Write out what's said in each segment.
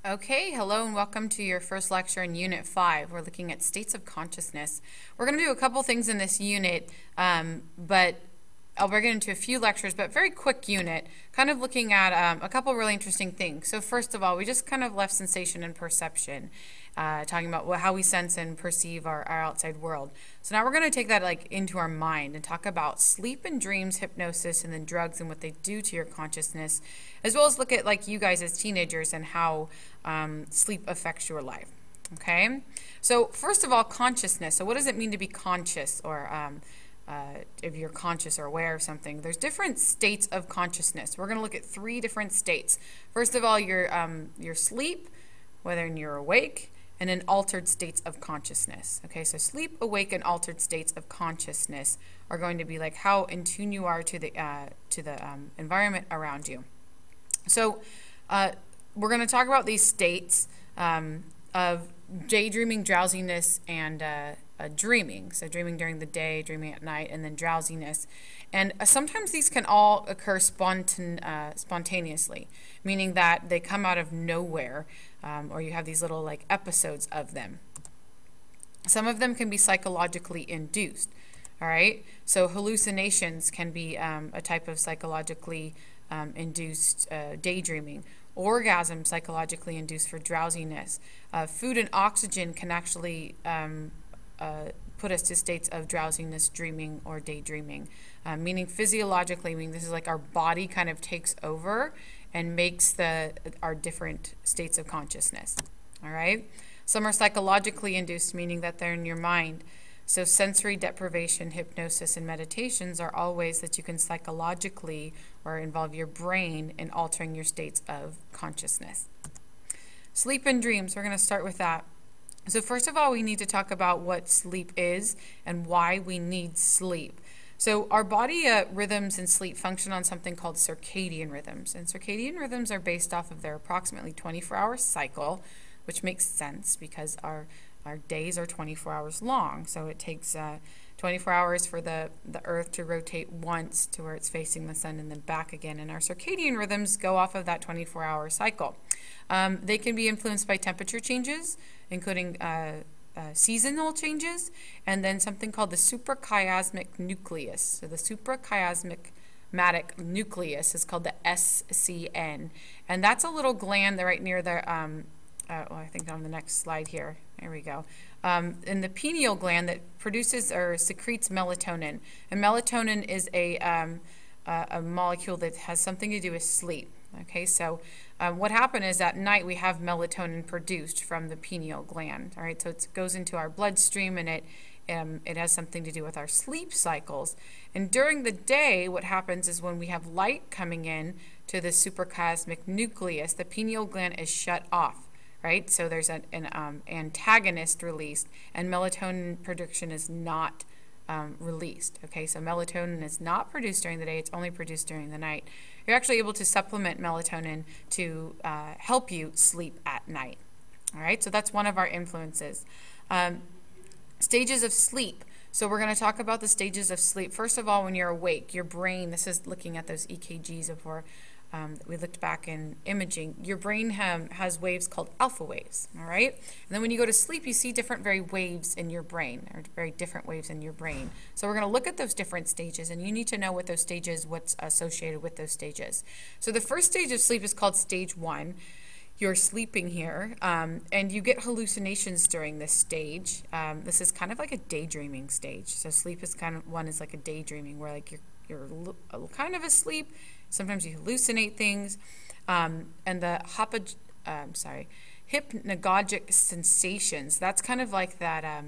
Okay, hello and welcome to your first lecture in Unit 5. We're looking at states of consciousness. We're going to do a couple things in this unit, but I'll break it into a few lectures, but very quick unit, kind of looking at a couple really interesting things. So first of all, we just kind of left sensation and perception, talking about how we sense and perceive our outside world. So now we're going to take that into our mind and talk about sleep and dreams, hypnosis, and then drugs and what they do to your consciousness, as well as look at you guys as teenagers and how sleep affects your life. Okay, so first of all, consciousness. So what does it mean to be conscious, or if you're conscious or aware of something? There's different states of consciousness. We're going to look at 3 different states. First of all, your sleep, whether you're awake, and then altered states of consciousness. Okay, so sleep, awake, and altered states of consciousness are going to be like how in tune you are to the environment around you. So we're going to talk about these states of daydreaming, drowsiness, and dreaming. So dreaming during the day, dreaming at night, and then drowsiness. And sometimes these can all occur spontaneously, meaning that they come out of nowhere, or you have these little episodes of them. Some of them can be psychologically induced. All right, so hallucinations can be a type of psychologically induced daydreaming. Orgasm, psychologically induced for drowsiness. Food and oxygen can actually put us to states of drowsiness, dreaming, or daydreaming. Meaning physiologically, meaning this is like our body kind of takes over and makes our different states of consciousness. All right. Some are psychologically induced, meaning that they're in your mind. So sensory deprivation, hypnosis, and meditations are all ways that you can psychologically or involve your brain in altering your states of consciousness. Sleep and dreams, we're going to start with that. So first of all, we need to talk about what sleep is and why we need sleep. So our body rhythms and sleep function on something called circadian rhythms. And circadian rhythms are based off of their approximately 24-hour cycle, which makes sense because our days are 24 hours long. So it takes 24 hours for the Earth to rotate once to where it's facing the sun and then back again. And our circadian rhythms go off of that 24-hour cycle. They can be influenced by temperature changes, including seasonal changes, and then something called the suprachiasmatic nucleus. So the suprachiasmatic nucleus is called the SCN, and that's a little gland right near the I think on the next slide here. There we go. In the pineal gland that produces or secretes melatonin, and melatonin is a molecule that has something to do with sleep. Okay, so what happened is at night we have melatonin produced from the pineal gland. All right, so it goes into our bloodstream, and it has something to do with our sleep cycles. And during the day, what happens is when we have light coming in to the suprachiasmatic nucleus, the pineal gland is shut off. Right, so there's an antagonist released, and melatonin production is not released. Okay, so melatonin is not produced during the day; it's only produced during the night. You're actually able to supplement melatonin to help you sleep at night. All right, so that's one of our influences. Stages of sleep. So we're going to talk about the stages of sleep. First of all, when you're awake, your brain. This is looking at those EKGs before. We looked back in imaging. Your brain has waves called alpha waves, all right? And then when you go to sleep, you see different waves in your brain, or very different waves in your brain. So we're going to look at those different stages, and you need to know what those stages, what's associated with those stages. So the first stage of sleep is called stage 1. You're sleeping here, and you get hallucinations during this stage. This is kind of like a daydreaming stage. So sleep is kind of like a daydreaming, where you're kind of asleep. Sometimes you hallucinate things, and the hypnagogic sensations. That's kind of like that. Have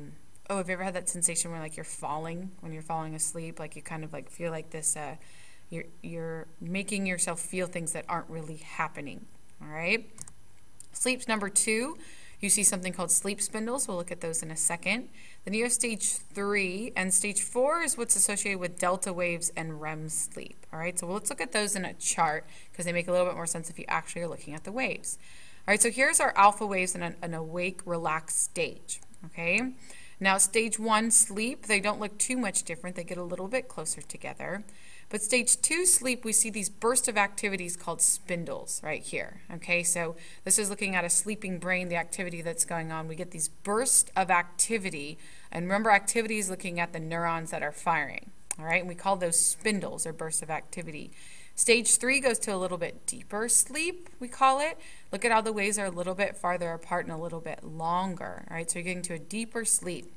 you ever had that sensation where you're falling when you're falling asleep? You kind of feel like this. You're making yourself feel things that aren't really happening. All right. Sleep's number 2. You see something called sleep spindles. We'll look at those in a second. Then you have stage 3, and stage 4 is what's associated with delta waves and REM sleep. All right, so let's look at those in a chart because they make a little bit more sense if you actually are looking at the waves. All right, so here's our alpha waves in an awake, relaxed stage. Okay, now stage 1 sleep, they don't look too much different. They get a little bit closer together. But stage 2 sleep, we see these bursts of activities called spindles right here. Okay, so this is looking at a sleeping brain, the activity that's going on. We get these bursts of activity, and remember, activity is looking at the neurons that are firing. All right, and we call those spindles or bursts of activity. Stage 3 goes to a little bit deeper sleep, we call it. Look at how the waves are a little bit farther apart and a little bit longer. All right, so you're getting to a deeper sleep.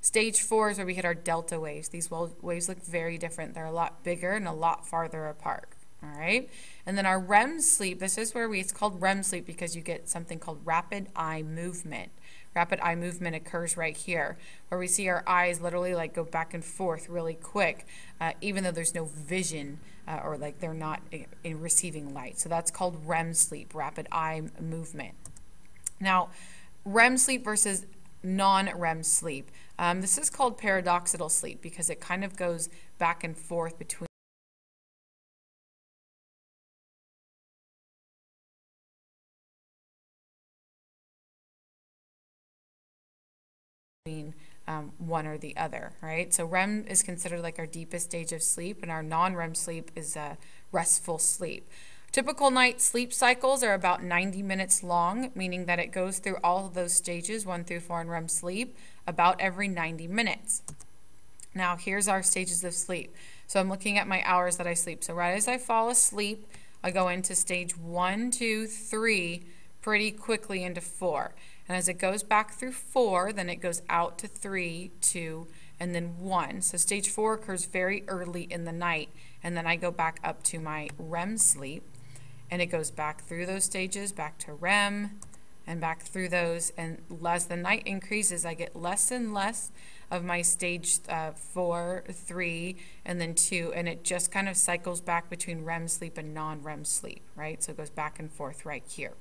Stage 4 is where we hit our delta waves. These waves look very different. They're a lot bigger and a lot farther apart. All right, and then our REM sleep, this is where it's called REM sleep because you get something called rapid eye movement. Rapid eye movement occurs right here, where we see our eyes literally like go back and forth really quick, even though there's no vision or like they're not in receiving light. So that's called REM sleep, rapid eye movement. Now, REM sleep versus non-REM sleep. This is called paradoxical sleep because it kind of goes back and forth between one or the other, right? So REM is considered like our deepest stage of sleep, and our non-REM sleep is restful sleep. Typical night sleep cycles are about 90 minutes long, meaning that it goes through all of those stages, 1 through 4 in REM sleep, about every 90 minutes. Now, here's our stages of sleep. So I'm looking at my hours that I sleep. So right as I fall asleep, I go into stage 1, 2, 3, pretty quickly into 4. And as it goes back through 4, then it goes out to 3, 2, and then 1. So stage 4 occurs very early in the night, and then I go back up to my REM sleep, and it goes back through those stages, back to REM, and back through those. And as the night increases, I get less and less of my stage 4, 3, and then 2, and it just kind of cycles back between REM sleep and non-REM sleep, right? So it goes back and forth right here.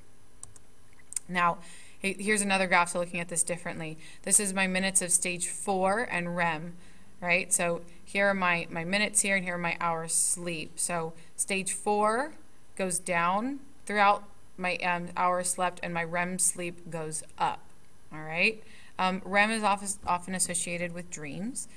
Now, here's another graph, so looking at this differently. This is my minutes of stage 4 and REM, right? So here are my minutes here, and here are my hours sleep. So stage 4 goes down throughout my hours slept, and my REM sleep goes up, all right? REM is often associated with dreams,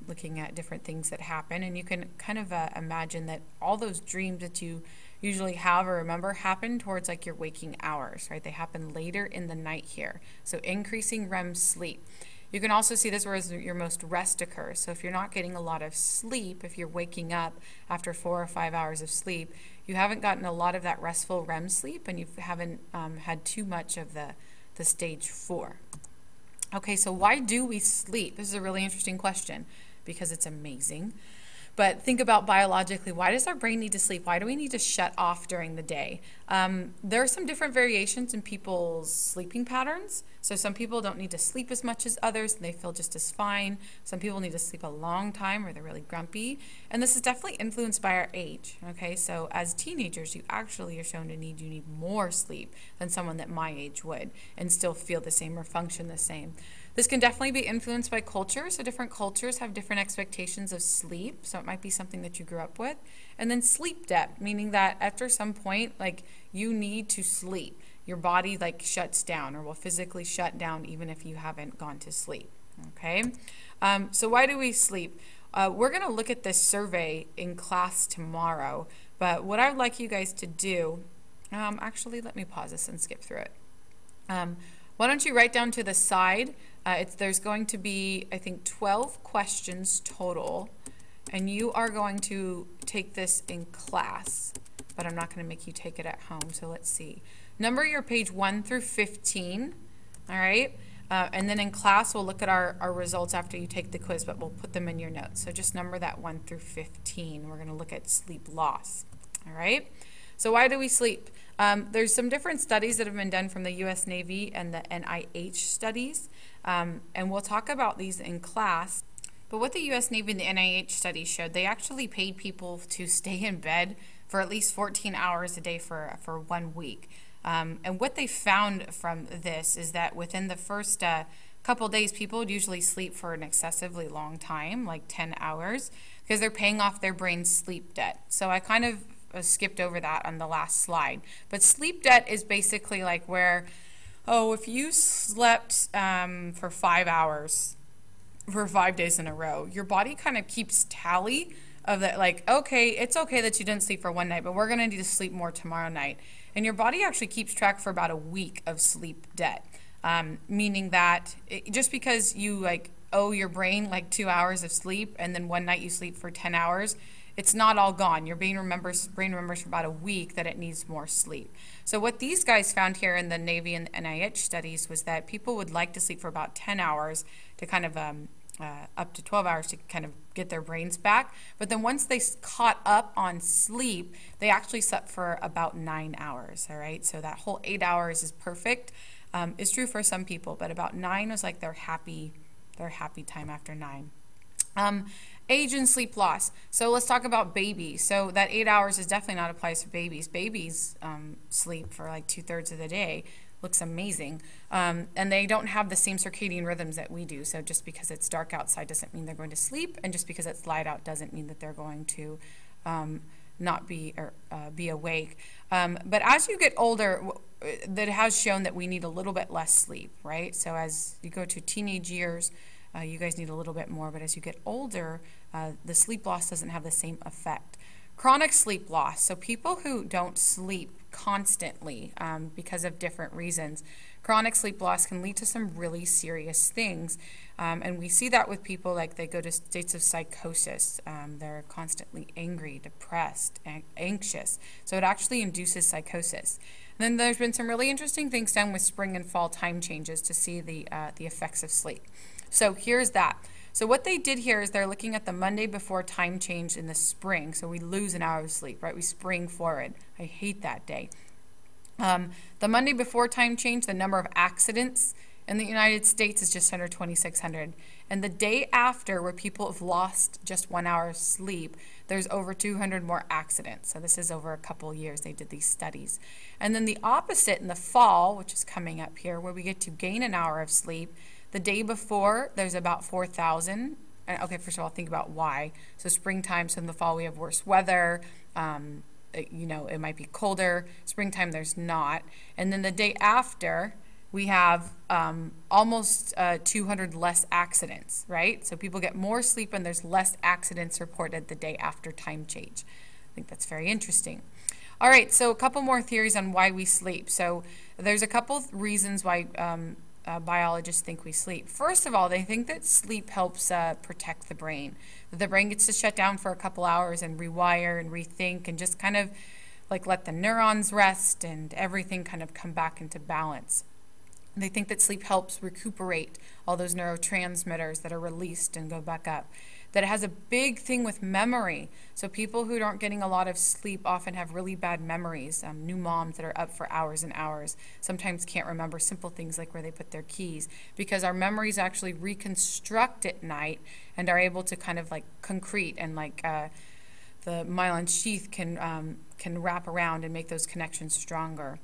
looking at different things that happen, and you can kind of imagine that all those dreams that you usually have or remember happen towards like your waking hours, right? They happen later in the night here. So increasing REM sleep. You can also see this where your most rest occurs. So if you're not getting a lot of sleep, if you're waking up after 4 or 5 hours of sleep, you haven't gotten a lot of that restful REM sleep, and you haven't had too much of the stage 4. Okay, so why do we sleep? This is a really interesting question because it's amazing. But think about biologically, why does our brain need to sleep? Why do we need to shut off during the day? There are some different variations in people's sleeping patterns. So some people don't need to sleep as much as others, and they feel just as fine. Some people need to sleep a long time, or they're really grumpy. And this is definitely influenced by our age, okay? So as teenagers, you actually are shown to need more sleep than someone that my age would, and still feel the same or function the same. This can definitely be influenced by culture. So different cultures have different expectations of sleep. So it might be something that you grew up with. And then sleep debt, meaning that after some point, like, you need to sleep. Your body like shuts down, or will physically shut down even if you haven't gone to sleep. Okay. So why do we sleep? We're going to look at this survey in class tomorrow. But what I'd like you guys to do, actually, let me pause this and skip through it. Why don't you write down to the side? There's going to be, I think, 12 questions total, and you are going to take this in class, but I'm not going to make you take it at home. So let's see. Number your page 1 through 15, all right? And then in class, we'll look at our results after you take the quiz, but we'll put them in your notes. So just number that 1 through 15. We're going to look at sleep loss, all right? So why do we sleep? There's some different studies that have been done from the U.S. Navy and the NIH studies, and we'll talk about these in class. But what the U.S. Navy and the NIH studies showed, they actually paid people to stay in bed for at least 14 hours a day for 1 week. And what they found from this is that within the first couple days, people would usually sleep for an excessively long time, like 10 hours, because they're paying off their brain's sleep debt. So I kind of skipped over that on the last slide. But sleep debt is basically like where, if you slept for 5 hours for 5 days in a row, your body kind of keeps tally of that, like, okay, it's okay that you didn't sleep for one night, but we're going to need to sleep more tomorrow night. And your body actually keeps track for about a week of sleep debt, meaning that just because you like owe your brain like 2 hours of sleep and then one night you sleep for 10 hours, it's not all gone. Your brain remembers for about a week that it needs more sleep. So what these guys found here in the Navy and NIH studies was that people would like to sleep for about 10 hours to kind of up to 12 hours to kind of get their brains back. But then once they caught up on sleep, they actually slept for about 9 hours, all right? So that whole 8 hours is perfect. It's true for some people, but about 9 was like their happy time after 9. Age and sleep loss. So let's talk about babies. So that 8 hours is definitely not applies for babies. Babies sleep for like 2/3 of the day. Looks amazing. And they don't have the same circadian rhythms that we do. So just because it's dark outside doesn't mean they're going to sleep. And just because it's light out doesn't mean that they're going to not be or be awake. But as you get older, that has shown that we need a little bit less sleep, right? So as you go to teenage years, you guys need a little bit more. But as you get older, the sleep loss doesn't have the same effect. Chronic sleep loss. So people who don't sleep constantly because of different reasons, chronic sleep loss can lead to some really serious things. And we see that with people like they go to states of psychosis. They're constantly angry, depressed, anxious. So it actually induces psychosis. And then there's been some really interesting things done with spring and fall time changes to see the effects of sleep. So here's that. So what they did here is they're looking at the Monday before time change in the spring. So we lose an hour of sleep, right? We spring forward. I hate that day. The Monday before time change, the number of accidents in the United States is just under 2,600. And the day after, where people have lost just 1 hour of sleep, there's over 200 more accidents. So this is over a couple years they did these studies. And then the opposite in the fall, which is coming up here, where we get to gain an hour of sleep, the day before, there's about 4,000. Okay, first of all, think about why. So springtime, so in the fall we have worse weather. It might be colder. Springtime, there's not. And then the day after, we have almost 200 less accidents, right? So people get more sleep and there's less accidents reported the day after time change. I think that's very interesting. All right, so a couple more theories on why we sleep. So there's a couple reasons why biologists think we sleep. First of all, they think that sleep helps protect the brain. The brain gets to shut down for a couple hours and rewire and rethink and just kind of like let the neurons rest and everything kind of come back into balance. They think that sleep helps recuperate all those neurotransmitters that are released and go back up. That it has a big thing with memory. So people who aren't getting a lot of sleep often have really bad memories. New moms that are up for hours and hours sometimes can't remember simple things like where they put their keys, because our memories actually reconstruct at night and are able to kind of like concrete and like the myelin sheath can wrap around and make those connections stronger.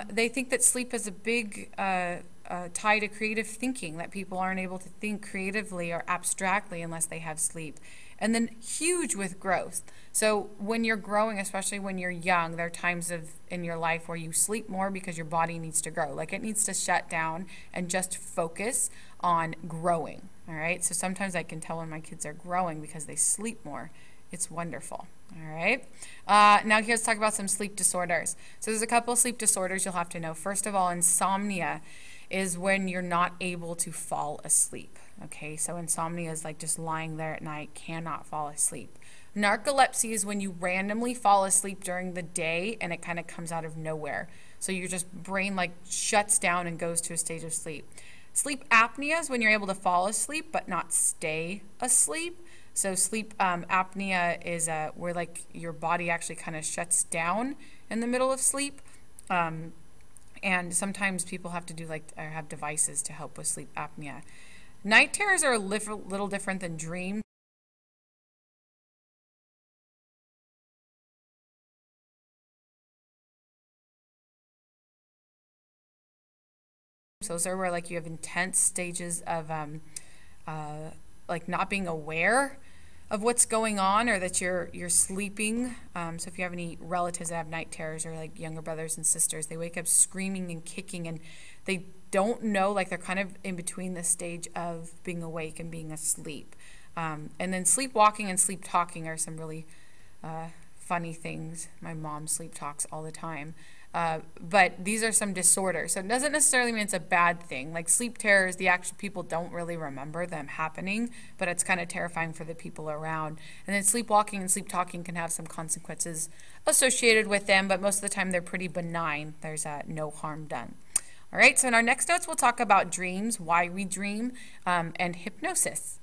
They think that sleep is a big tie to creative thinking, that people aren't able to think creatively or abstractly unless they have sleep. And then huge with growth. So when you're growing, especially when you're young, there are times in your life where you sleep more because your body needs to grow. Like it needs to shut down and just focus on growing. All right. So sometimes I can tell when my kids are growing because they sleep more. It's wonderful. All right. Now let's talk about some sleep disorders. So there's a couple of sleep disorders you'll have to know. First of all, insomnia is when you're not able to fall asleep. Okay, so insomnia is like just lying there at night, cannot fall asleep. Narcolepsy is when you randomly fall asleep during the day and it kind of comes out of nowhere. So your just brain like shuts down and goes to a stage of sleep. Sleep apnea is when you're able to fall asleep but not stay asleep. So sleep apnea is where like your body actually kind of shuts down in the middle of sleep. And sometimes people have to do or have devices to help with sleep apnea. Night terrors are a little different than dreams. Those are where like you have intense stages of like not being aware of what's going on, or that you're sleeping. So if you have any relatives that have night terrors, or like younger brothers and sisters, they wake up screaming and kicking and they don't know, like they're kind of in between the stage of being awake and being asleep. And then sleepwalking and sleep talking are some really funny things. My mom sleep talks all the time. But these are some disorders. So it doesn't necessarily mean it's a bad thing. Like sleep terrors, the actual people don't really remember them happening, but it's kind of terrifying for the people around. And then sleepwalking and sleep talking can have some consequences associated with them, but most of the time they're pretty benign. There's no harm done. All right, so in our next notes, we'll talk about dreams, why we dream, and hypnosis.